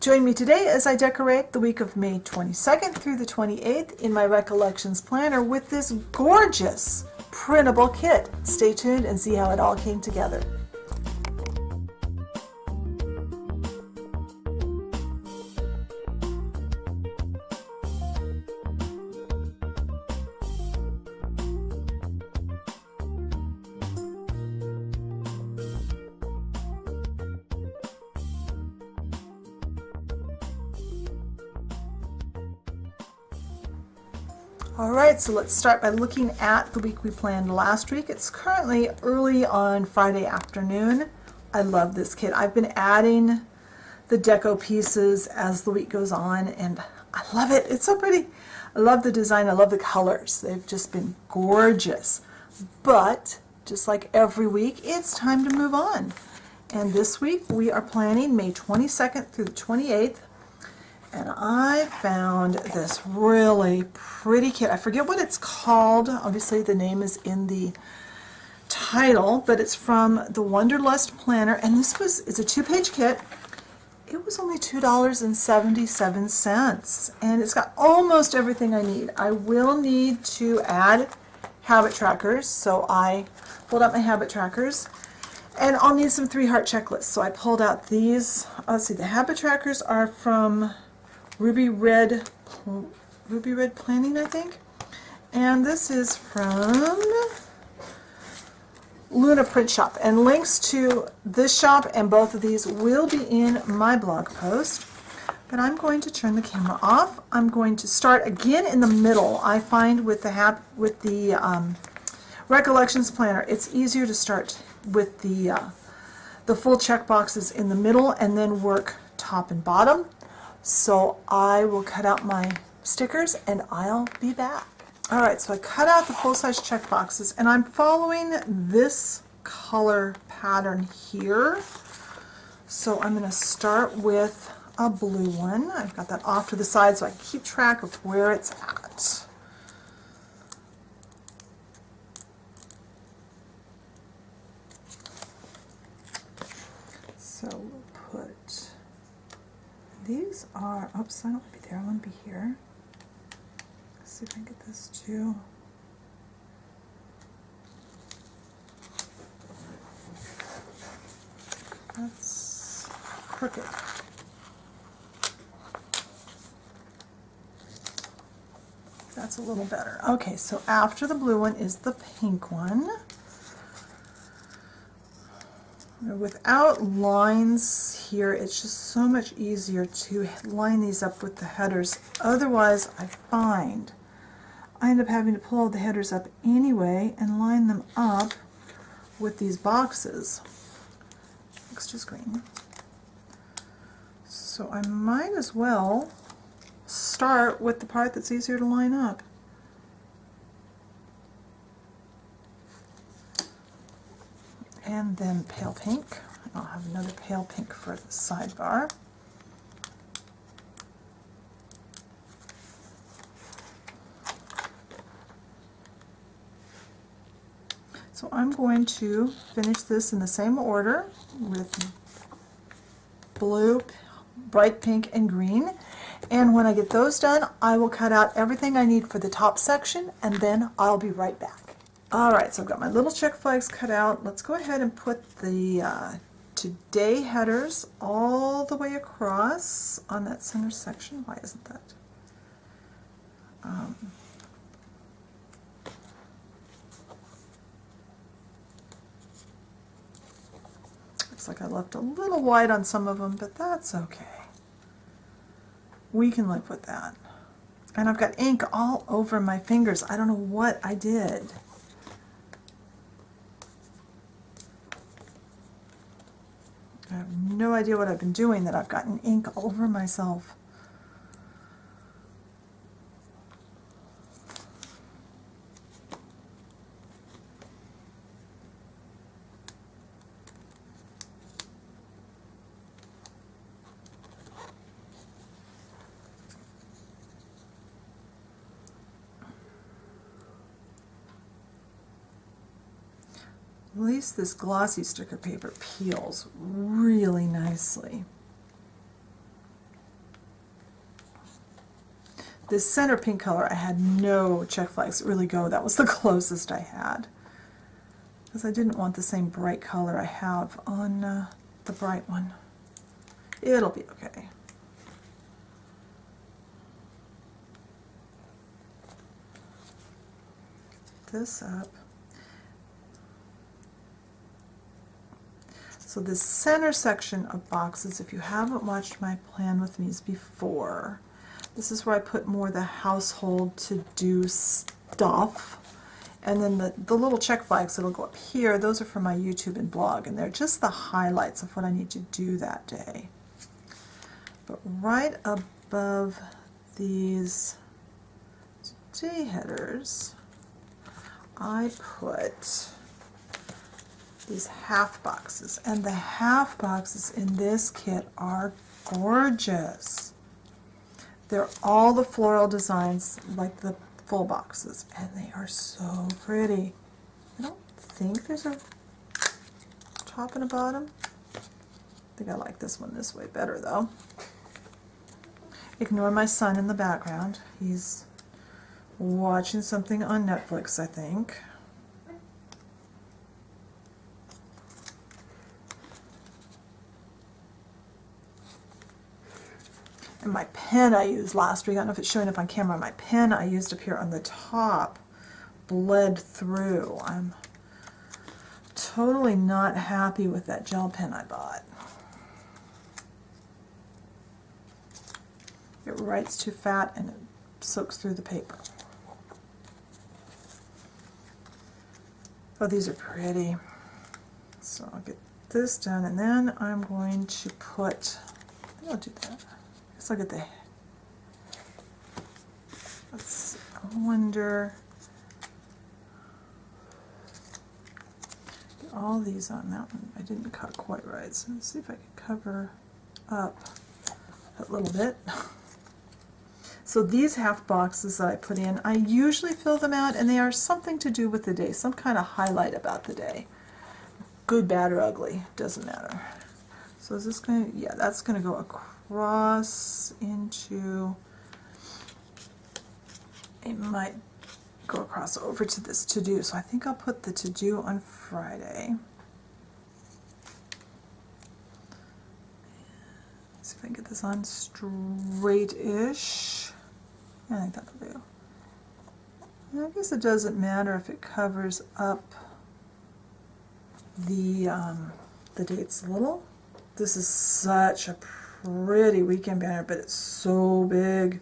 Join me today as I decorate the week of May 22nd through the 28th in my Recollections Planner with this gorgeous printable kit. Stay tuned and see how it all came together. Alright, so let's start by looking at the week we planned last week. It's currently early on Friday afternoon. I love this kit. I've been adding the deco pieces as the week goes on, and I love it. It's so pretty. I love the design. I love the colors. They've just been gorgeous. But just like every week, it's time to move on. And this week we are planning May 22nd through the 28th. And I found this really pretty kit. I forget what it's called. Obviously the name is in the title, but it's from the Wanderlust planner, and it's a 2-page kit. It was only $2.77, and it's got almost everything I need. I will need to add habit trackers, so I pulled out my habit trackers, and I'll need some 3-heart checklists. So I pulled out these. Let's see, the habit trackers are from Ruby Red Planning, I think. And this is from Luna Print Shop. And links to this shop and both of these will be in my blog post. But I'm going to turn the camera off. I'm going to start again in the middle. I find with the Recollections Planner, it's easier to start with the full check boxes in the middle and then work top and bottom. So I will cut out my stickers and I'll be back. Alright, so I cut out the full-size check boxes, and I'm following this color pattern here. So I'm going to start with a blue one. I've got that off to the side so I can keep track of where it's at. So we'll put... These are, oops, I don't want to be there, I want to be here. Let's see if I can get this too. That's crooked. That's a little better. Okay, so after the blue one is the pink one. Without lines here, it's just so much easier to line these up with the headers. Otherwise, I find I end up having to pull all the headers up anyway and line them up with these boxes. Looks just green. So I might as well start with the part that's easier to line up. And then pale pink. I'll have another pale pink for the sidebar. So I'm going to finish this in the same order with blue, bright pink, and green. And when I get those done, I will cut out everything I need for the top section, and then I'll be right back. Alright, so I've got my little check flags cut out. Let's go ahead and put the today headers all the way across on that center section. Why isn't that? Looks like I left a little wide on some of them, but that's okay. We can live with that. And I've got ink all over my fingers. I don't know what I did. I have no idea what I've been doing that I've gotten ink all over myself. At least this glossy sticker paper peels really nicely. This center pink color, I had no check flags that really go. That was the closest I had. Because I didn't want the same bright color I have on the bright one. It'll be okay. Get this up. So the center section of boxes, if you haven't watched my Plan With Me's before, this is where I put more of the household to-do stuff. And then the little check flags that'll go up here, those are for my YouTube and blog, and they're just the highlights of what I need to do that day. But right above these day headers, I put these half boxes, and the half boxes in this kit are gorgeous. They're all the floral designs like the full boxes, and they are so pretty. I don't think there's a top and a bottom. I think I like this one this way better though. Ignore my son in the background. He's watching something on Netflix, I think. And my pen I used last week, I don't know if it's showing up on camera, my pen I used up here on the top bled through. I'm totally not happy with that gel pen I bought. It writes too fat and it soaks through the paper. Oh, these are pretty. So I'll get this done, and then I'm going to put, I think I'll do that. Let's look at the, let's see, I wonder, get all these on that one. I didn't cut quite right, so let's see if I can cover up a little bit. So these half boxes that I put in, I usually fill them out, and they are something to do with the day, some kind of highlight about the day. Good, bad, or ugly, doesn't matter. So is this going to, yeah, that's going to go across into, it might go across over to this to-do. So I think I'll put the to-do on Friday. See if I can get this on straight-ish. I think that'll do. I guess it doesn't matter if it covers up the dates a little. This is such a pretty weekend banner, but it's so big.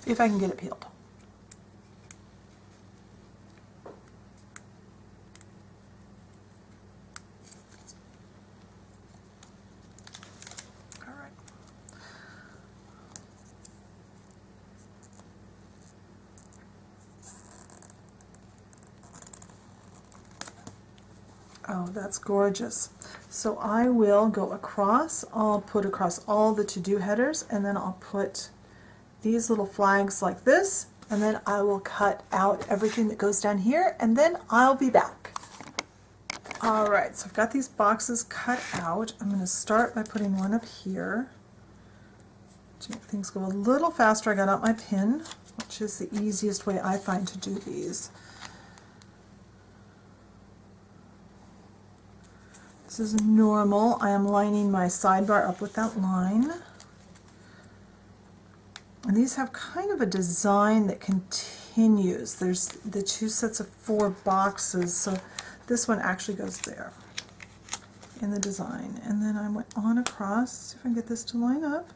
If I can get it peeled. Oh, that's gorgeous. So I will go across, I'll put across all the to-do headers, and then I'll put these little flags like this, and then I will cut out everything that goes down here, and then I'll be back. Alright, so I've got these boxes cut out. I'm going to start by putting one up here. To make things go a little faster, I got out my pin, which is the easiest way I find to do these. This is normal. I am lining my sidebar up with that line. And these have kind of a design that continues. There's the two sets of 4 boxes, so this one actually goes there in the design. And then I went on across, see if I can get this to line up.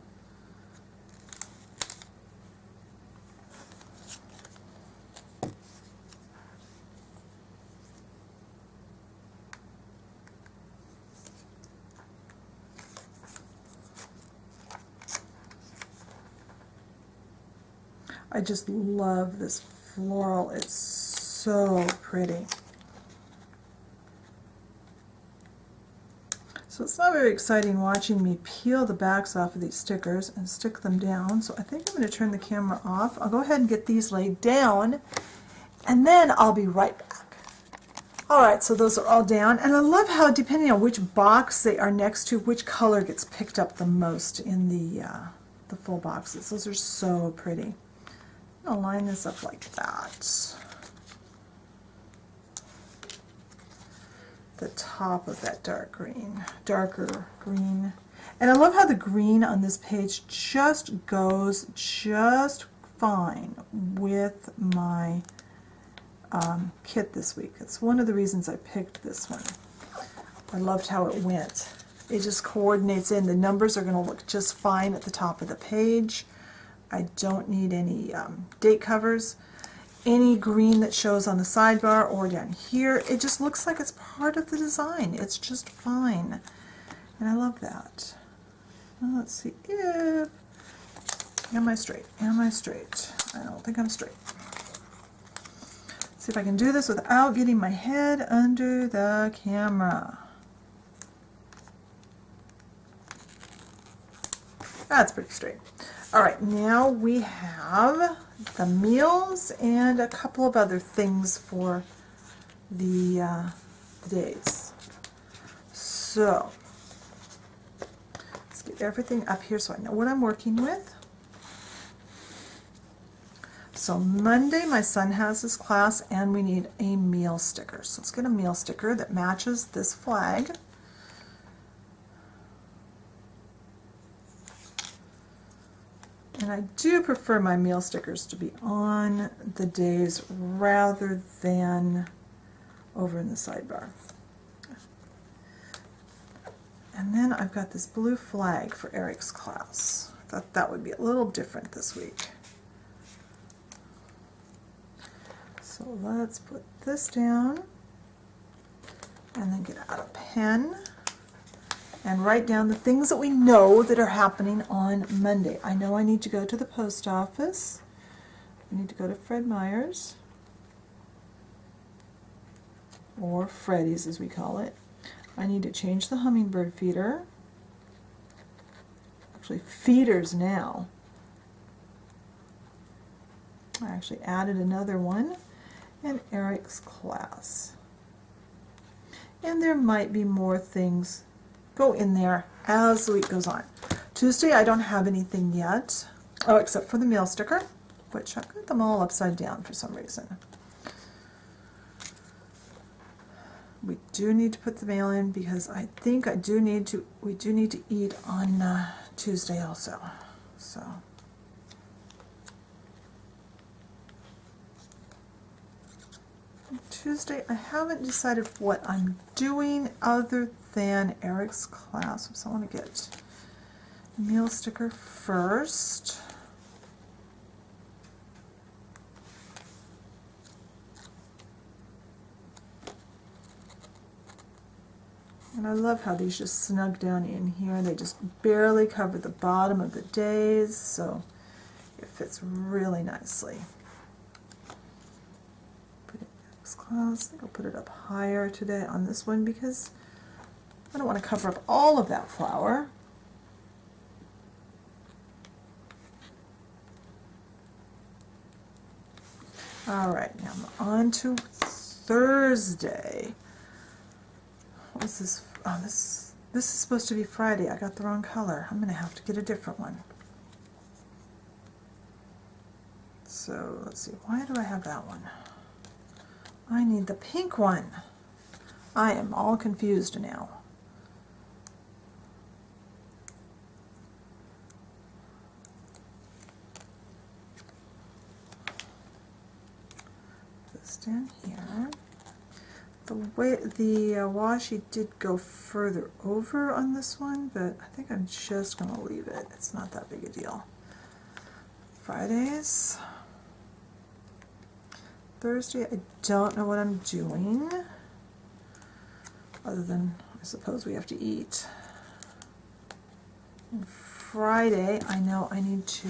I just love this floral. It's so pretty. So it's not very exciting watching me peel the backs off of these stickers and stick them down. So I think I'm going to turn the camera off. I'll go ahead and get these laid down, and then I'll be right back. All right, so those are all down, and I love how depending on which box they are next to, which color gets picked up the most in the full boxes. Those are so pretty. I'll line this up like that. The top of that darker green. And I love how the green on this page just goes just fine with my kit this week. It's one of the reasons I picked this one. I loved how it went. It just coordinates in. The numbers are going to look just fine at the top of the page. I don't need any date covers. Any green that shows on the sidebar or down here, it just looks like it's part of the design. It's just fine. And I love that. Well, let's see if... Am I straight? Am I straight? I don't think I'm straight. See if I can do this without getting my head under the camera. That's pretty straight. All right, now we have the meals and a couple of other things for the days. So let's get everything up here so I know what I'm working with. So Monday, my son has his class, and we need a meal sticker. So let's get a meal sticker that matches this flag. And I do prefer my meal stickers to be on the days rather than over in the sidebar. And then I've got this blue flag for Eric's class. I thought that would be a little different this week. So let's put this down and then get out a pen and write down the things that we know that are happening on Monday. I know I need to go to the post office. I need to go to Fred Meyer's, or Freddy's as we call it. I need to change the hummingbird feeder. Actually, feeders now. I actually added another one. And Eric's class. And there might be more things go in there as the week goes on. Tuesday I don't have anything yet, oh, except for the meal sticker, which I've got them all upside down for some reason. We do need to put the mail in because I think we do need to eat on Tuesday also. So. Tuesday, I haven't decided what I'm doing other than Eric's class. So I want to get the meal sticker first. And I love how these just snug down in here. They just barely cover the bottom of the days, so it fits really nicely. Class. I think I'll put it up higher today on this one because I don't want to cover up all of that flower. All right, now I'm on to Thursday. What is this? Oh, this is supposed to be Friday. I got the wrong color. I'm going to have to get a different one. So let's see. Why do I have that one? I need the pink one. I am all confused now. This down here. The way the washi did go further over on this one, but I think I'm just going to leave it. It's not that big a deal. Fridays. Thursday, I don't know what I'm doing, other than I suppose we have to eat. And Friday, I know I need to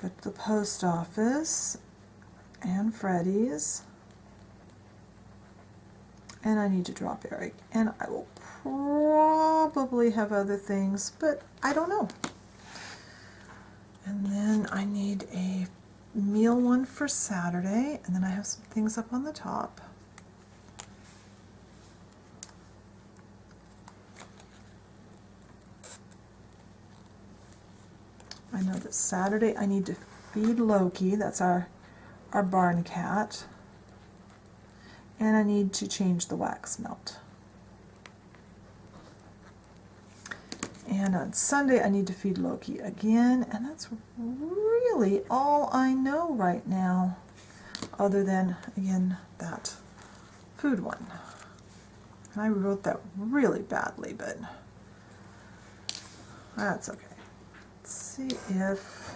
go to the post office and Freddy's, and I need to drop Eric, and I will probably have other things, but I don't know. And then I need a meal one for Saturday, and then I have some things up on the top. I know that Saturday I need to feed Loki, that's our barn cat, and I need to change the wax melt. And on Sunday I need to feed Loki again, and that's really all I know right now, other than, again, that food one. And I wrote that really badly, but that's okay. Let's see if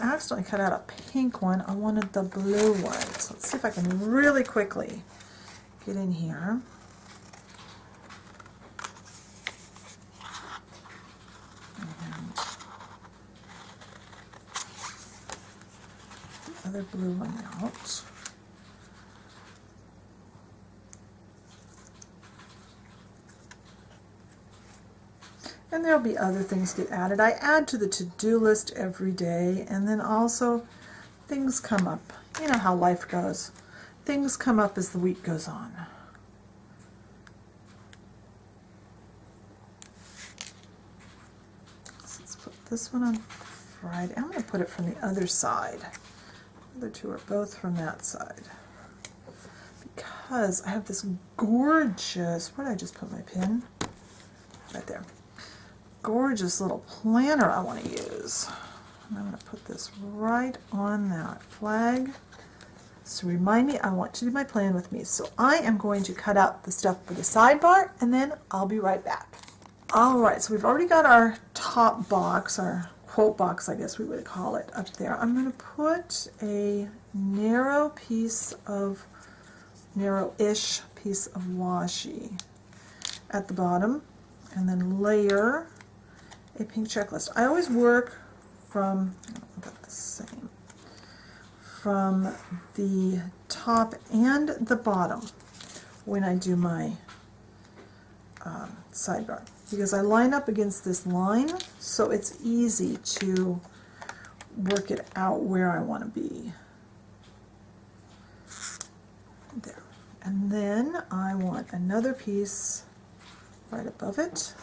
I accidentally cut out a pink one. I wanted the blue one. So let's see if I can really quickly get in here. And the other blue one out. And there'll be other things get added. I add to the to-do list every day, and then also things come up. You know how life goes. Things come up as the week goes on. So let's put this one on Friday. I'm going to put it from the other side. The other two are both from that side. Because I have this gorgeous, where did I just put my pin? Right there. Gorgeous little planner I want to use. And I'm going to put this right on that flag. So remind me, I want to do my plan with me. So I am going to cut out the stuff for the sidebar, and then I'll be right back. Alright, so we've already got our top box, our quote box I guess we would call it, up there. I'm going to put a narrow-ish piece of washi at the bottom, and then layer a pink checklist. I always work from, I've got the same, from the top and the bottom when I do my sidebar, because I line up against this line, so it's easy to work it out where I want to be. There. And then I want another piece right above it.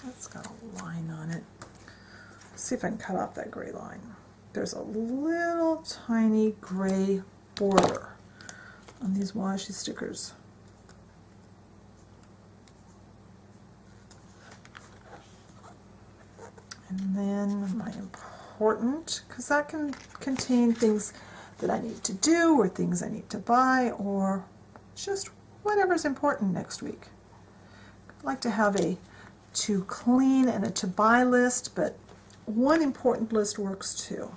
That's got a line on it. Let's see if I can cut off that gray line. There's a little tiny gray border on these washi stickers. And then my important, because that can contain things that I need to do or things I need to buy or just whatever's important next week. I'd like to have a to clean and a to buy list, but one important list works too.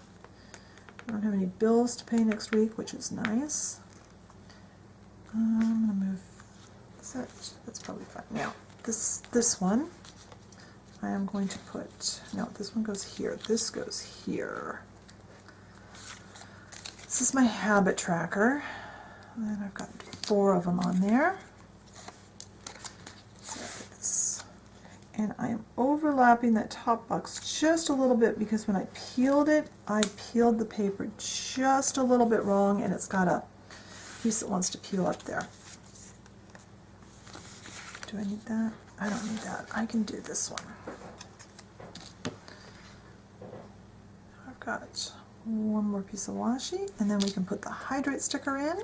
I don't have any bills to pay next week, which is nice. I'm going to move that's probably fine. Now this one I am going to put, no, this one goes here, this goes here. This is my habit tracker, and I've got 4 of them on there. And I am overlapping that top box just a little bit because when I peeled it, I peeled the paper just a little bit wrong, and it's got a piece that wants to peel up there. Do I need that? I don't need that. I can do this one. I've got one more piece of washi, and then we can put the hydrate sticker in.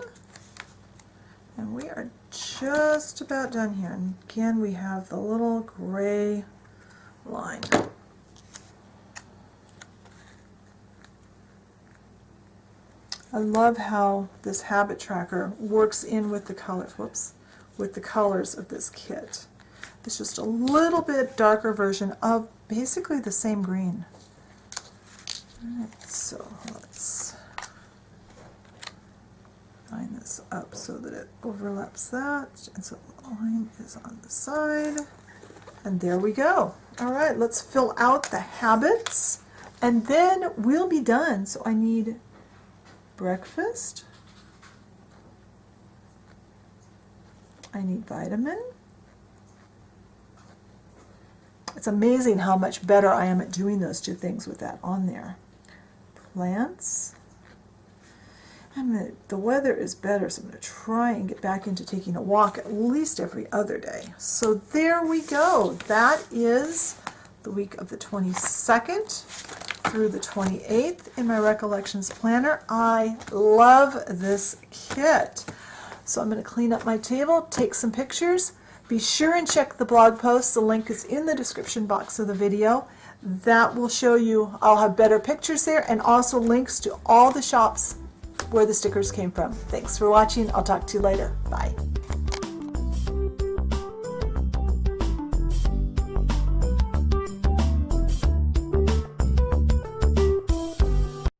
And we are just about done here. And again, we have the little gray line. I love how this habit tracker works in with the colors, with the colors of this kit. It's just a little bit darker version of basically the same green. Alright, so let's line this up so that it overlaps that, and so the line is on the side, and there we go. All right, let's fill out the habits, and then we'll be done. So I need breakfast, I need vitamin. It's amazing how much better I am at doing those two things with that on there. Plants. The weather is better, so I'm going to try and get back into taking a walk at least every other day. So there we go. That is the week of the 22nd through the 28th in my Recollections Planner. I love this kit. So I'm going to clean up my table, take some pictures. Be sure and check the blog post. The link is in the description box of the video. That will show you, I'll have better pictures there and also links to all the shops where the stickers came from. Thanks for watching. I'll talk to you later. Bye.